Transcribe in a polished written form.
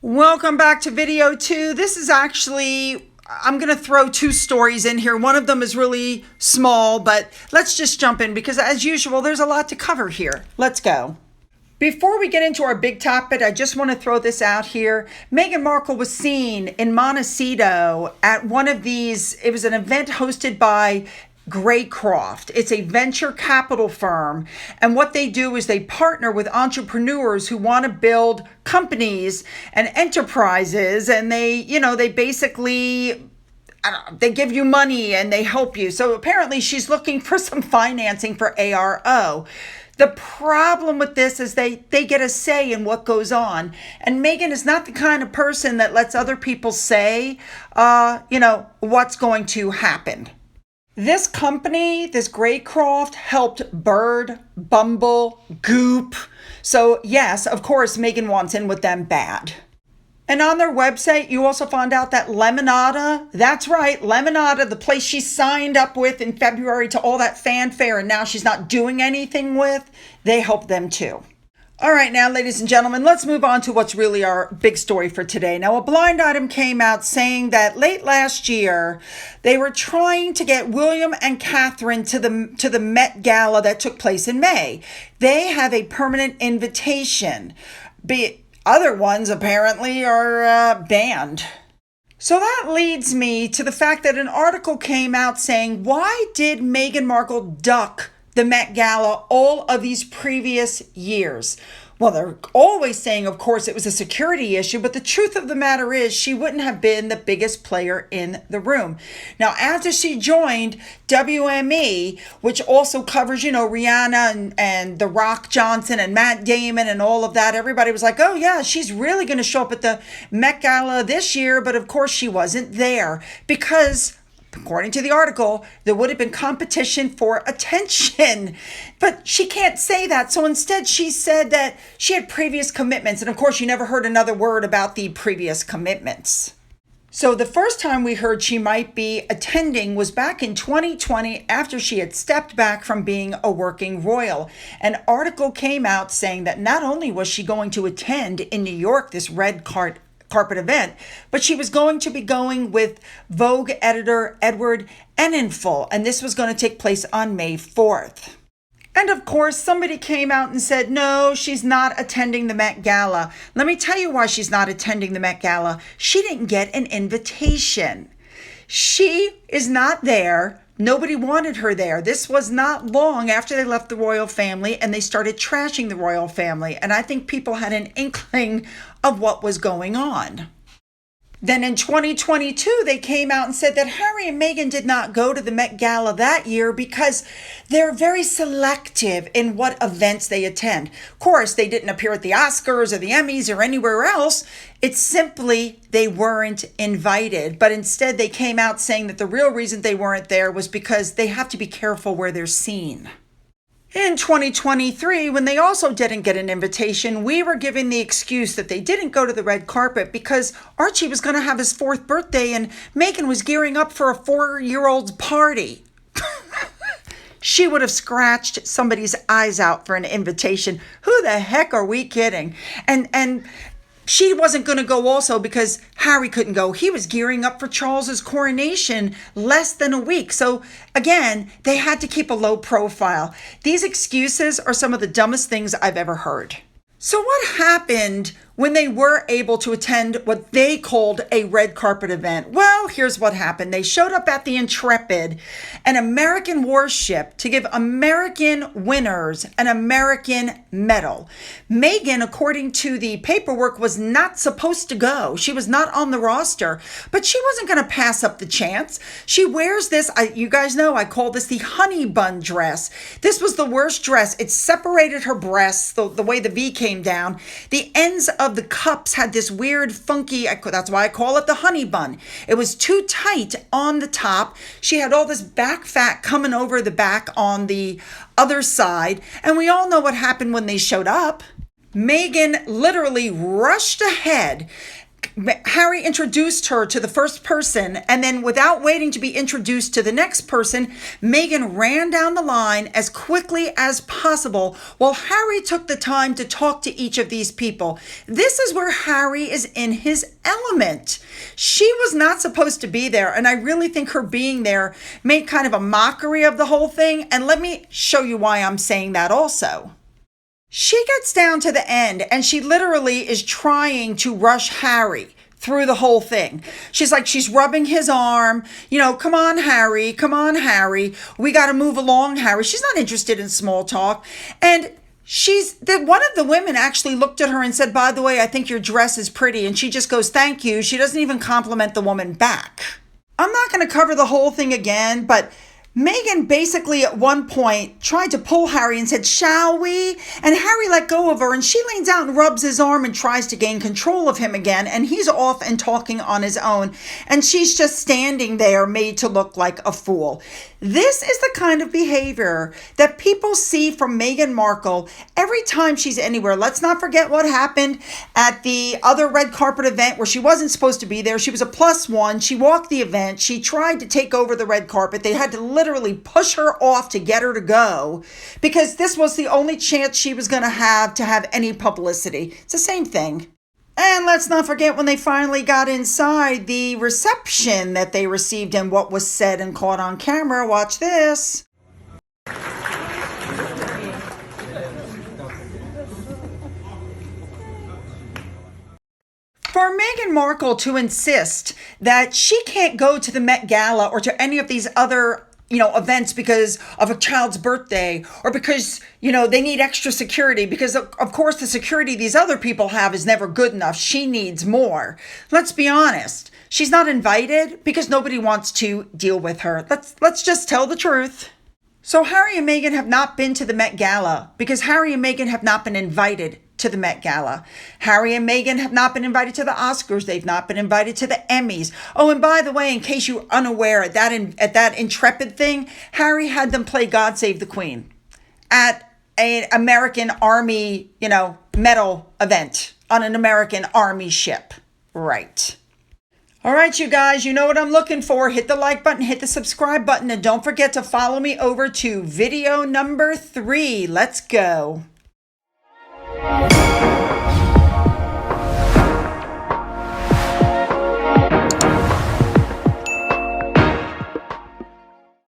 Welcome back to video 2. This is actually, I'm going to throw 2 stories in here. One of them is really small, but let's just jump in because as usual, there's a lot to cover here. Let's go. Before we get into our big topic, I just want to throw this out here. Meghan Markle was seen in Montecito at one of these, it was an event hosted by Greycroft. It's a venture capital firm. And what they do is they partner with entrepreneurs who want to build companies and enterprises. And they basically, they give you money and they help you. So apparently she's looking for some financing for ARO. The problem with this is they get a say in what goes on. And Meghan is not the kind of person that lets other people say, what's going to happen. This company, this Greycroft, helped Bird, Bumble, Goop. So yes, of course, Meghan wants in with them bad. And on their website, you also found out that Lemonada, that's right, Lemonada, the place she signed up with in February to all that fanfare and now she's not doing anything with, they helped them too. All right, now, ladies and gentlemen, let's move on to what's really our big story for today. Now, a blind item came out saying that late last year, they were trying to get William and Catherine to the Met Gala that took place in May. They have a permanent invitation. Other ones, apparently, are banned. So that leads me to the fact that an article came out saying, why did Meghan Markle duck the Met Gala all of these previous years? Well, they're always saying, of course, it was a security issue, but the truth of the matter is she wouldn't have been the biggest player in the room. Now, after she joined WME, which also covers, Rihanna and The Rock Johnson and Matt Damon and all of that, everybody was like, oh yeah, she's really going to show up at the Met Gala this year. But of course, she wasn't there because, according to the article, there would have been competition for attention. But she can't say that. So instead, she said that she had previous commitments. And of course, you never heard another word about the previous commitments. So the first time we heard she might be attending was back in 2020 after she had stepped back from being a working royal. An article came out saying that not only was she going to attend in New York this red carpet event, but she was going to be going with Vogue editor Edward Enninful, and this was going to take place on May 4th. And of course, somebody came out and said, no, she's not attending the Met Gala. Let me tell you why she's not attending the Met Gala. She didn't get an invitation. She is not there. Nobody wanted her there. This was not long after they left the royal family and they started trashing the royal family. And I think people had an inkling of what was going on. Then in 2022, they came out and said that Harry and Meghan did not go to the Met Gala that year because they're very selective in what events they attend. Of course, they didn't appear at the Oscars or the Emmys or anywhere else. It's simply they weren't invited. But instead, they came out saying that the real reason they weren't there was because they have to be careful where they're seen. In 2023, when they also didn't get an invitation, we were given the excuse that they didn't go to the red carpet because Archie was going to have his 4th birthday and Meghan was gearing up for a 4-year-old's party. She would have scratched somebody's eyes out for an invitation. Who the heck are we kidding? And she wasn't going to go also because Harry couldn't go. He was gearing up for Charles's coronation less than a week. So again, they had to keep a low profile. These excuses are some of the dumbest things I've ever heard. So what happened when they were able to attend what they called a red carpet event? Well, here's what happened. They showed up at the Intrepid, an American warship, to give American winners an American medal. Meghan, according to the paperwork, was not supposed to go. She was not on the roster, but she wasn't going to pass up the chance. She wears this, you guys know, I call this the honey bun dress. This was the worst dress. It separated her breasts, the way the V came down. The ends of the cups had this weird funky, that's why I call it the honey bun. It was too tight on the top. She had all this back fat coming over the back on the other side. And we all know what happened when they showed up. Meghan literally rushed ahead Harry introduced her to the first person, and then without waiting to be introduced to the next person, Meghan ran down the line as quickly as possible while Harry took the time to talk to each of these people. This is where Harry is in his element. She was not supposed to be there, and I really think her being there made kind of a mockery of the whole thing, and let me show you why I'm saying that also. She gets down to the end and she literally is trying to rush Harry through the whole thing. She's rubbing his arm, come on, Harry, we got to move along, Harry. She's not interested in small talk. And one of the women actually looked at her and said, by the way, I think your dress is pretty. And she just goes, thank you. She doesn't even compliment the woman back. I'm not going to cover the whole thing again, but Meghan basically at one point tried to pull Harry and said, shall we? And Harry let go of her and she leans out and rubs his arm and tries to gain control of him again. And he's off and talking on his own. And she's just standing there made to look like a fool. This is the kind of behavior that people see from Meghan Markle every time she's anywhere. Let's not forget what happened at the other red carpet event where she wasn't supposed to be there. She was a +1. She walked the event. She tried to take over the red carpet. They had to literally push her off to get her to go because this was the only chance she was going to have any publicity. It's the same thing. And let's not forget when they finally got inside, the reception that they received and what was said and caught on camera. Watch this. For Meghan Markle to insist that she can't go to the Met Gala or to any of these other events because of a child's birthday or because, they need extra security because of course the security these other people have is never good enough. She needs more. Let's be honest. She's not invited because nobody wants to deal with her. Let's just tell the truth. So Harry and Meghan have not been to the Met Gala because Harry and Meghan have not been invited to the Met Gala. Harry and Meghan have not been invited to the Oscars. They've not been invited to the Emmys. Oh, and by the way, in case you're unaware, at that Intrepid thing, Harry had them play God Save the Queen at an American Army, medal event on an American Army ship. Right. All right, you guys, you know what I'm looking for. Hit the like button, hit the subscribe button, and don't forget to follow me over to video number 3. Let's go.